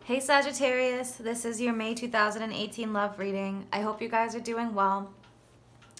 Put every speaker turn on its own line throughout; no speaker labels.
Hey Sagittarius, this is your May 2018 love reading. I hope you guys are doing well.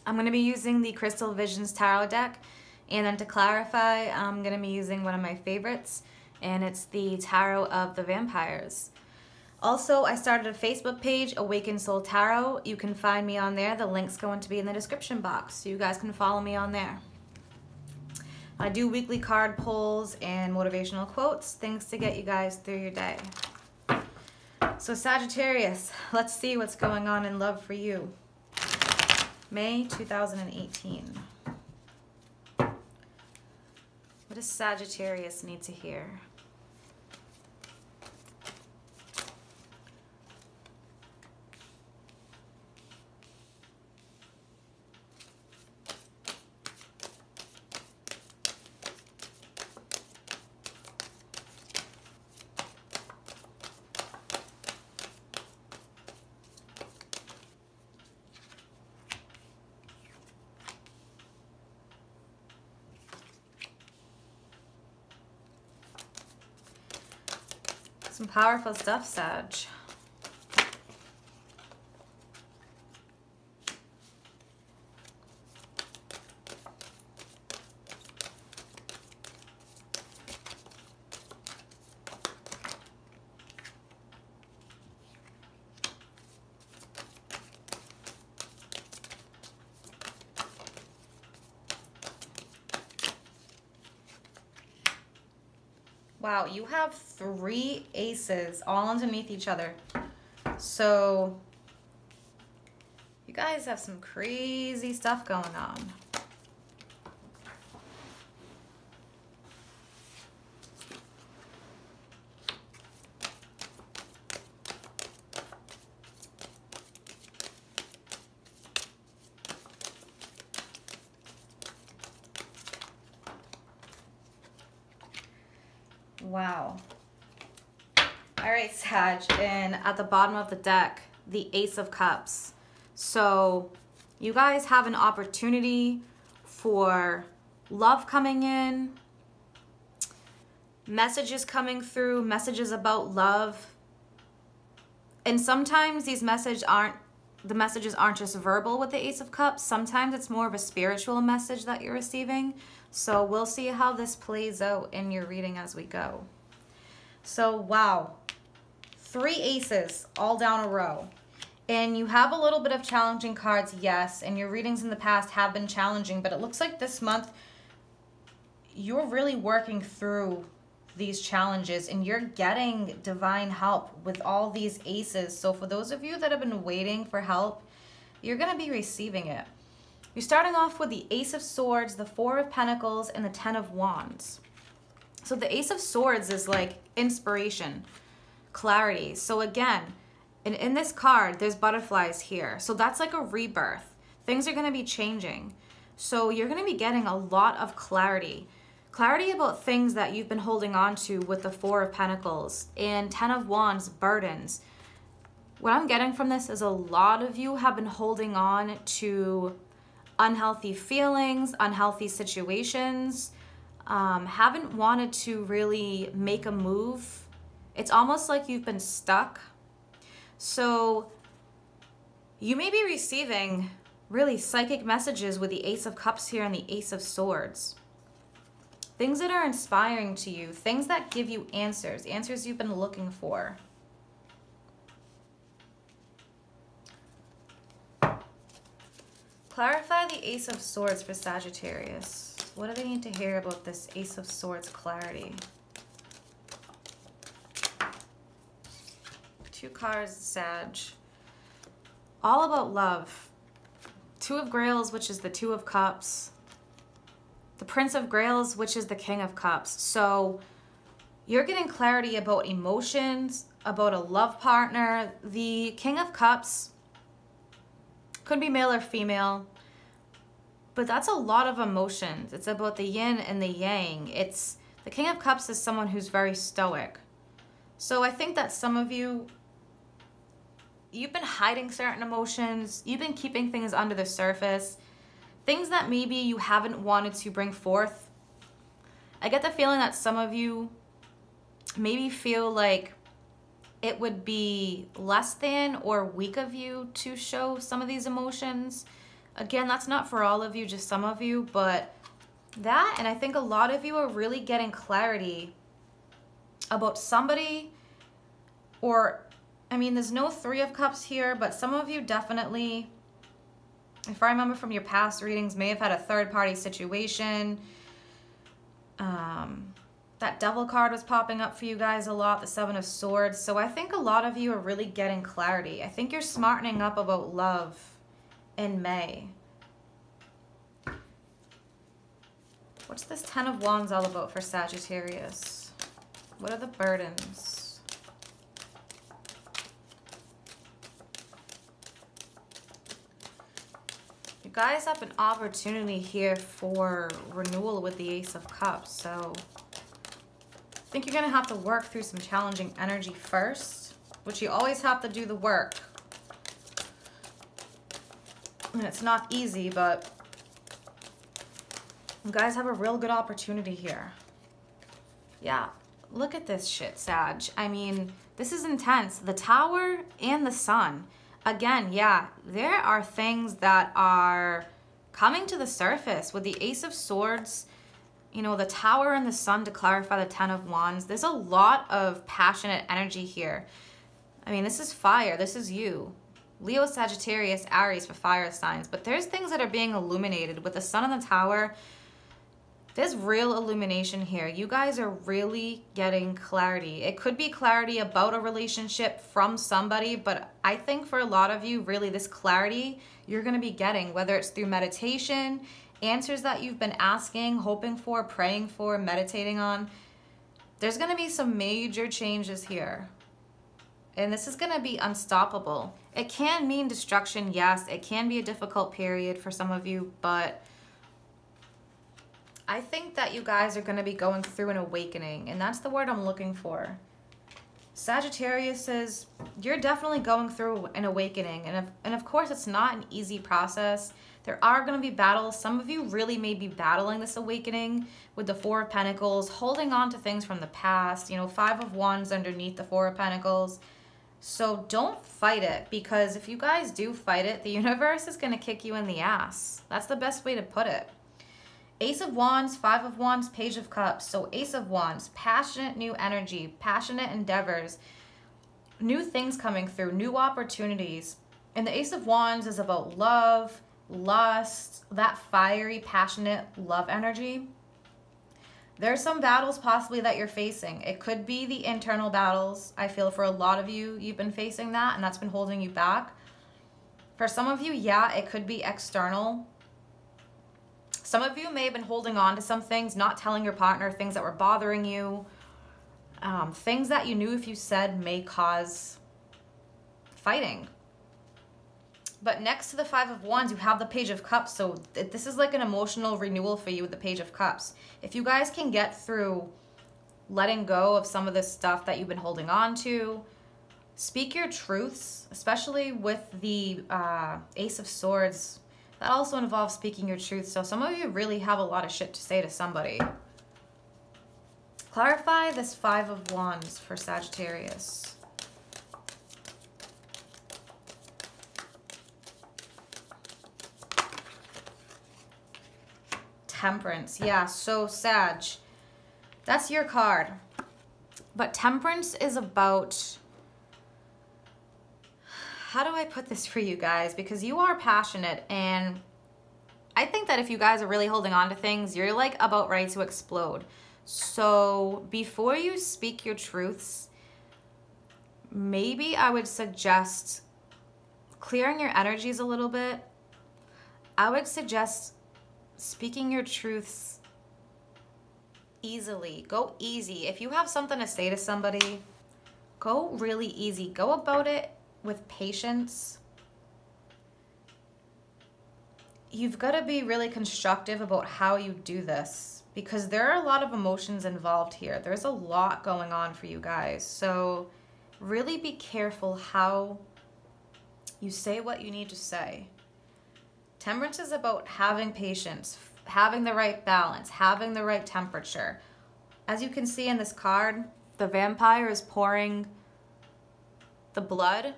I'm going to be using the Crystal Visions Tarot deck, and then to clarify, I'm going to be using one of my favorites, and it's the Tarot of the Vampires. Also, I started a Facebook page, Awakened Soul Tarot. You can find me on there. The link's going to be in the description box, so you guys can follow me on there. I do weekly card pulls and motivational quotes, things to get you guys through your day. So Sagittarius, let's see what's going on in love for you. May 2018. What does Sagittarius need to hear? Some powerful stuff, Sag. Wow, you have 3 aces all underneath each other. So you guys have some crazy stuff going on. Wow. All right, Sag, and at the bottom of the deck, the Ace of Cups. So you guys have an opportunity for love coming in, messages coming through, messages about love. And sometimes the messages aren't just verbal with the Ace of Cups. Sometimes it's more of a spiritual message that you're receiving. So we'll see how this plays out in your reading as we go. So, wow. 3 aces all down a row. And you have a little bit of challenging cards, yes. And your readings in the past have been challenging. But it looks like this month you're really working through these challenges. And you're getting divine help with all these aces. So for those of you that have been waiting for help, you're going to be receiving it. You're starting off with the Ace of Swords, the 4 of Pentacles, and the 10 of Wands. So the Ace of Swords is like inspiration, clarity. So again, in this card, there's butterflies here. So that's like a rebirth. Things are going to be changing. So you're going to be getting a lot of clarity. Clarity about things that you've been holding on to with the 4 of Pentacles and 10 of Wands, burdens. What I'm getting from this is a lot of you have been holding on to unhealthy feelings, unhealthy situations, haven't wanted to really make a move. It's almost like you've been stuck. So you may be receiving really psychic messages with the Ace of Cups here and the Ace of Swords. Things that are inspiring to you, things that give you answers, answers you've been looking for. Clarify the Ace of Swords for Sagittarius. What do they need to hear about this Ace of Swords clarity? 2 cards, Sag. All about love. 2 of Grails, which is the 2 of Cups. The Prince of Grails, which is the King of Cups. So you're getting clarity about emotions, about a love partner. The King of Cups could be male or female, but that's a lot of emotions. It's about the yin and the yang. The King of Cups is someone who's very stoic. So I think that some of you, you've been hiding certain emotions. You've been keeping things under the surface. Things that maybe you haven't wanted to bring forth. I get the feeling that some of you maybe feel like it would be less than or weak of you to show some of these emotions. Again, that's not for all of you, just some of you, but that, and I think a lot of you are really getting clarity about somebody, or, I mean, there's no Three of Cups here, but some of you definitely, if I remember from your past readings, may have had a third-party situation. That Devil card was popping up for you guys a lot, the Seven of Swords. So I think a lot of you are really getting clarity. I think you're smartening up about love in May. What's this Ten of Wands all about for Sagittarius? What are the burdens? You guys have an opportunity here for renewal with the Ace of Cups. So I think you're going to have to work through some challenging energy first, which you always have to do the work. And it's not easy, but you guys have a real good opportunity here. Yeah, look at this shit, Sag. I mean, this is intense. The Tower and the Sun. Again, yeah, there are things that are coming to the surface with the Ace of Swords, you know, the Tower and the Sun to clarify the Ten of Wands. There's a lot of passionate energy here. I mean, this is fire. This is you. Leo, Sagittarius, Aries for fire signs. But there's things that are being illuminated. With the Sun and the Tower, there's real illumination here. You guys are really getting clarity. It could be clarity about a relationship from somebody, but I think for a lot of you, really this clarity you're going to be getting, whether it's through meditation, answers that you've been asking, hoping for, praying for, meditating on. There's going to be some major changes here. And this is going to be unstoppable. It can mean destruction, yes. It can be a difficult period for some of you, but I think that you guys are going to be going through an awakening, and that's the word I'm looking for. Sagittarius is, you're definitely going through an awakening, and of course it's not an easy process. There are going to be battles. Some of you really may be battling this awakening with the Four of Pentacles, holding on to things from the past, you know, Five of Wands underneath the Four of Pentacles. So don't fight it, because if you guys do fight it, the universe is going to kick you in the ass. That's the best way to put it. Ace of Wands, Five of Wands, Page of Cups. So Ace of Wands, passionate new energy, passionate endeavors, new things coming through, new opportunities. And the Ace of Wands is about love, lust, that fiery, passionate love energy. There's some battles possibly that you're facing. It could be the internal battles. I feel for a lot of you, you've been facing that, and that's been holding you back. For some of you, yeah, it could be external. Some of you may have been holding on to some things, not telling your partner things that were bothering you, things that you knew if you said may cause fighting. But next to the Five of Wands, you have the Page of Cups, so this is like an emotional renewal for you with the Page of Cups. If you guys can get through letting go of some of this stuff that you've been holding on to, speak your truths, especially with the Ace of Swords. That also involves speaking your truth. So some of you really have a lot of shit to say to somebody. Clarify this Five of Wands for Sagittarius. Temperance. Yeah, so Sag, that's your card. But Temperance is about, how do I put this for you guys? Because you are passionate, and I think that if you guys are really holding on to things, you're like about ready to explode. So before you speak your truths, maybe I would suggest clearing your energies a little bit. I would suggest speaking your truths easily. Go easy. If you have something to say to somebody, go really easy. Go about it with patience. You've got to be really constructive about how you do this, because there are a lot of emotions involved here. There's a lot going on for you guys. So really be careful how you say what you need to say. Temperance is about having patience, having the right balance, having the right temperature. As you can see in this card, the vampire is pouring the blood,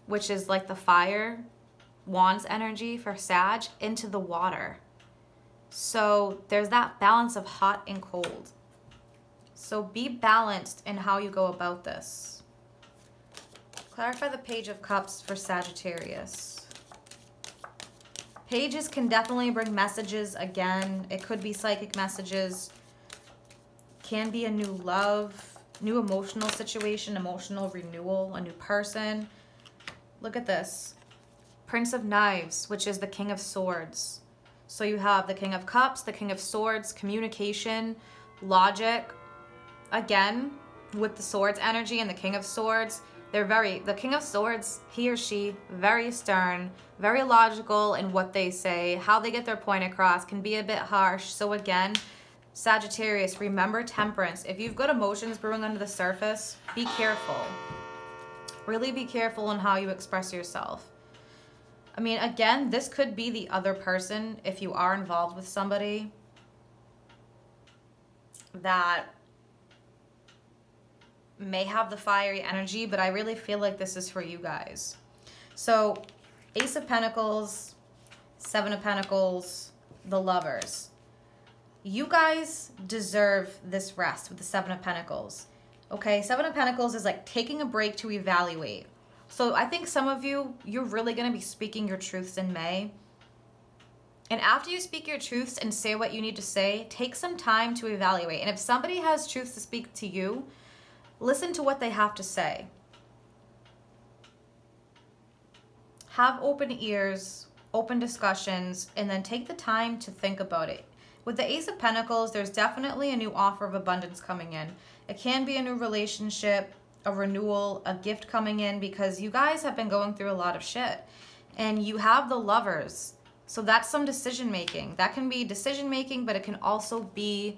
which is like the fire, Wands energy for Sag, into the water. So there's that balance of hot and cold. So be balanced in how you go about this. Clarify the Page of Cups for Sagittarius. Pages can definitely bring messages again. It could be psychic messages. Can be a new love, new emotional situation, emotional renewal, a new person. Look at this. Prince of Knives, which is the King of Swords. So you have the King of Cups, the King of Swords, communication, logic. Again, with the Swords energy and the King of Swords, the King of Swords, he or she, very stern, very logical in what they say, how they get their point across, can be a bit harsh. So again, Sagittarius, remember temperance. If you've got emotions brewing under the surface, be careful. Really be careful in how you express yourself. I mean, again, this could be the other person if you are involved with somebody that may have the fiery energy, but I really feel like this is for you guys. So, Ace of Pentacles, Seven of Pentacles, the Lovers. You guys deserve this rest with the Seven of Pentacles. Okay, Seven of Pentacles is like taking a break to evaluate. So I think some of you, you're really going to be speaking your truths in May. And after you speak your truths and say what you need to say, take some time to evaluate. And if somebody has truths to speak to you, listen to what they have to say. Have open ears, open discussions, and then take the time to think about it. With the Ace of Pentacles, there's definitely a new offer of abundance coming in. It can be a new relationship, a renewal, a gift coming in, because you guys have been going through a lot of shit. And you have the Lovers. So that's some decision making. That can be decision making, but it can also be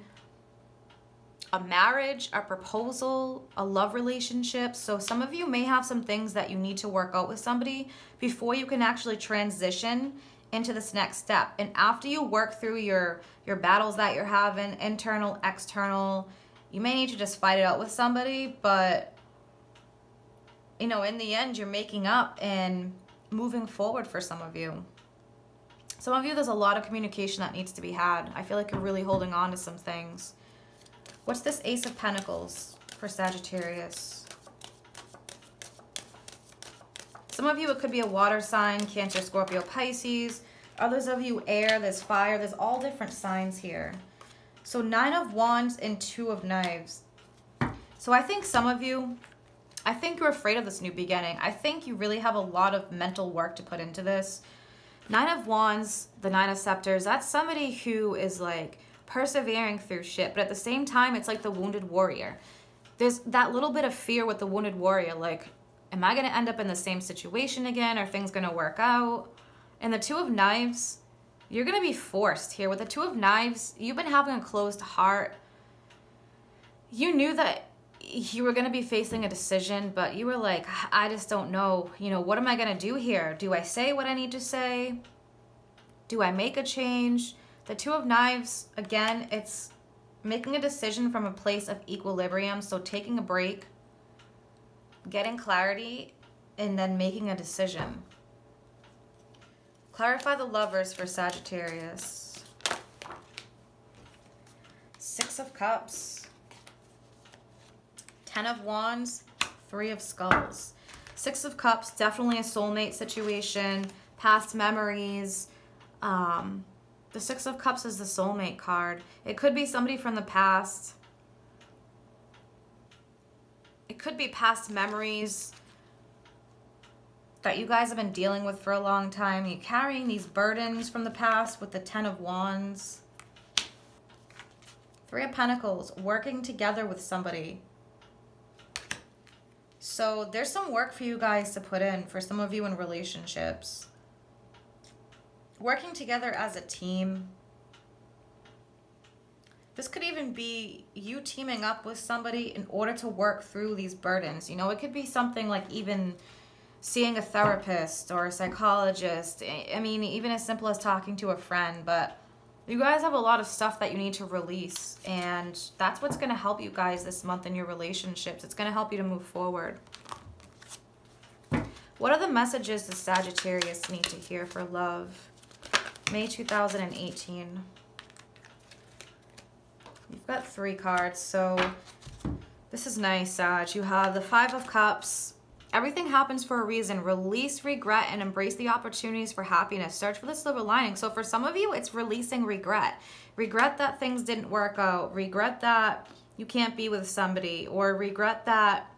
a marriage, a proposal, a love relationship. So some of you may have some things that you need to work out with somebody before you can actually transition into this next step. And after you work through your battles that you're having, internal, external, you may need to just fight it out with somebody, but you know, in the end, you're making up and moving forward for some of you. Some of you, there's a lot of communication that needs to be had. I feel like you're really holding on to some things. What's this Ace of Pentacles for Sagittarius? Some of you, it could be a water sign, Cancer, Scorpio, Pisces. Others of you, air, there's fire. There's all different signs here. So 9 of Wands and 2 of Knives. So I think some of you, I think you're afraid of this new beginning. I think you really have a lot of mental work to put into this. 9 of Wands, the 9 of Scepters, that's somebody who is like persevering through shit. But at the same time, it's like the wounded warrior. There's that little bit of fear with the wounded warrior. Like, am I going to end up in the same situation again? Are things going to work out? And the 2 of Knives, you're going to be forced here. With the 2 of Knives, you've been having a closed heart. You knew that you were going to be facing a decision, but you were like, I just don't know. You know, what am I going to do here? Do I say what I need to say? Do I make a change? The 2 of Knives, again, it's making a decision from a place of equilibrium. So taking a break, getting clarity, and then making a decision. Clarify the Lovers for Sagittarius. 6 of Cups. 10 of Wands, 3 of Skulls. 6 of Cups, definitely a soulmate situation, past memories. The 6 of Cups is the soulmate card. It could be somebody from the past. It could be past memories that you guys have been dealing with for a long time. You're carrying these burdens from the past with the 10 of Wands. 3 of Pentacles, working together with somebody. So there's some work for you guys to put in, for some of you in relationships. Working together as a team. This could even be you teaming up with somebody in order to work through these burdens. You know, it could be something like even seeing a therapist or a psychologist. I mean, even as simple as talking to a friend. But you guys have a lot of stuff that you need to release, and that's what's going to help you guys this month in your relationships. It's going to help you to move forward. What are the messages the Sagittarius need to hear for love? May 2018. You've got 3 cards, so this is nice, Sag. You have the 5 of Cups. Everything happens for a reason. Release regret and embrace the opportunities for happiness. Search for the silver lining. So for some of you, it's releasing regret. Regret that things didn't work out. Regret that you can't be with somebody. Or regret that,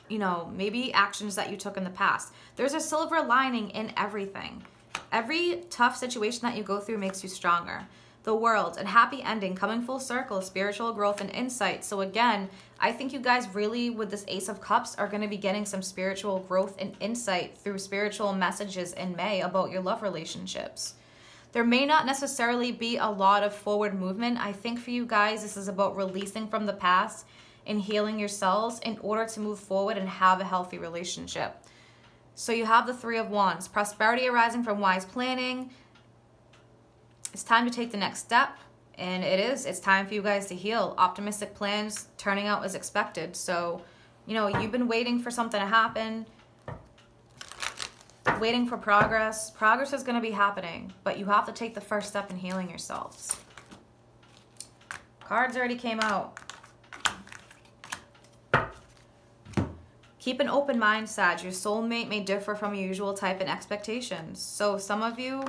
you know, maybe actions that you took in the past. There's a silver lining in everything. Every tough situation that you go through makes you stronger. The world, a happy ending, coming full circle, spiritual growth and insight. So again, I think you guys really, with this Ace of Cups, are going to be getting some spiritual growth and insight through spiritual messages in May about your love relationships. There may not necessarily be a lot of forward movement. I think for you guys, this is about releasing from the past and healing yourselves in order to move forward and have a healthy relationship. So you have the 3 of Wands, prosperity arising from wise planning. It's time to take the next step, and it's time for you guys to heal. Optimistic plans turning out as expected. So, you know, you've been waiting for something to happen, waiting for progress. Progress is going to be happening, but you have to take the first step in healing yourselves. Cards already came out. Keep an open mind, Sag. Your soulmate may differ from your usual type and expectations. So some of you,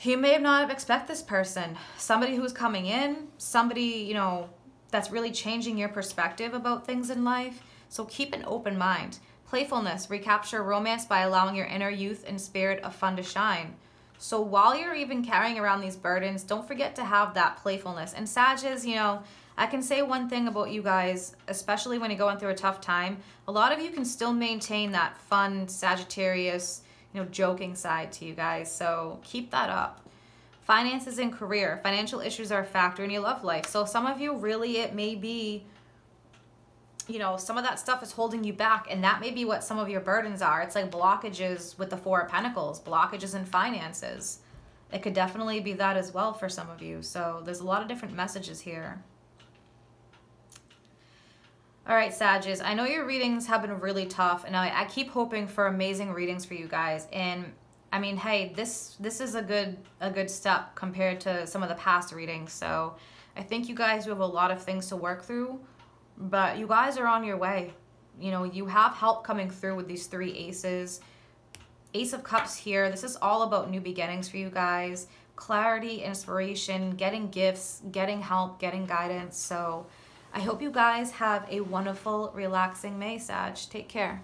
you may not have expected this person. Somebody who's coming in, somebody, you know, that's really changing your perspective about things in life. So keep an open mind. Playfulness, recapture romance by allowing your inner youth and spirit of fun to shine. So while you're even carrying around these burdens, don't forget to have that playfulness. And Sages, you know, I can say one thing about you guys, especially when you're going through a tough time. A lot of you can still maintain that fun Sagittarius, you know, joking side to you guys. So keep that up. Finances and career. Financial issues are a factor in your love life. So some of you, really, it may be, you know, some of that stuff is holding you back, and that may be what some of your burdens are. It's like blockages with the 4 of Pentacles, blockages in finances. It could definitely be that as well for some of you. So there's a lot of different messages here. All right, Sages, I know your readings have been really tough, and I keep hoping for amazing readings for you guys. And I mean, hey, this is a good step compared to some of the past readings. So I think you guys have a lot of things to work through, but you guys are on your way. You know, you have help coming through with these 3 aces. Ace of Cups here. This is all about new beginnings for you guys. Clarity, inspiration, getting gifts, getting help, getting guidance. So I hope you guys have a wonderful, relaxing May, Sag. Take care.